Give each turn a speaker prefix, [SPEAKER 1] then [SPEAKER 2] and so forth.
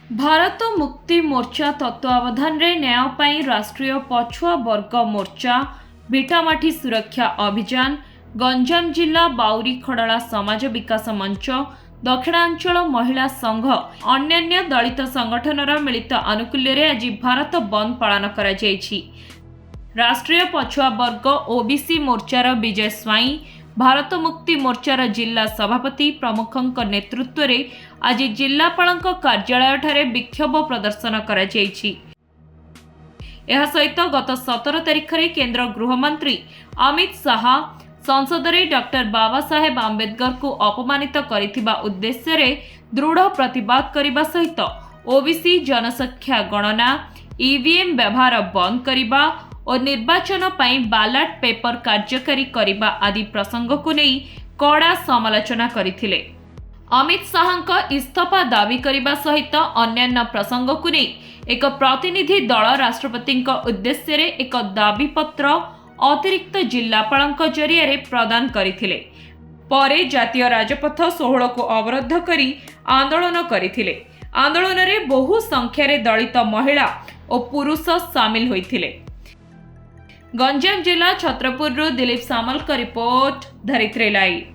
[SPEAKER 1] भारत मुक्ति मोर्चा तत्वावधान रे न्याय पाई राष्ट्रीय पछुआ वर्ग मोर्चा भिटामाटी सुरक्षा अभियान गंजाम जिला बाउरी खड़ला समाज विकास मंच दक्षिणांचल महिला संघ अन्यान्य दलित संगठनर मिलित आनुकूल्य आज भारत बंद पालन करा जायछि। राष्ट्रीय पछुआ वर्ग ओबीसी मोर्चार विजय स्वाई भारत मुक्ति मोर्चार जिला सभापति प्रमुखଙ୍କ नेतृत्व में आज जिलापालଙ୍କ कार्यालय ठारे विक्षोभ प्रदर्शन करा जायछि। एहा सहित गत 17 तारिख रे केंद्र गृहमंत्री अमित शाह संसद में डॉक्टर बाबा साहेब आंबेडकर को अपमानित करिथिबा उद्देश्य रे दृढ़ प्रतिवाद करने सहित ओबीसी जनसंख्या गणना ईवीएम व्यवहार बंद करने और निर्वाचन पाई बैलेट पेपर कार्यकारी करने आदि प्रसंग को नहीं कड़ा समालोचना करथिले। अमित शाहଙ୍କ इस्तीफा दाबी करने सहित अन्यान्य प्रसंग को नहीं एक प्रतिनिधि दल राष्ट्रपति उद्देश्य रे एक दाबी पत्र अतिरिक्त जिलापालଙ୍କ जरिया प्रदान करथिले। परे जातीय राजपथ 16 को अवरुद्ध करी आंदोलन करथिले। आंदोलन रे बहु संख्यारे दलित महिला और पुरुष सामिल होइथिले। गंजाम जिला छत्रपुर दिलीप सामल का रिपोर्ट धरित्री लाइव।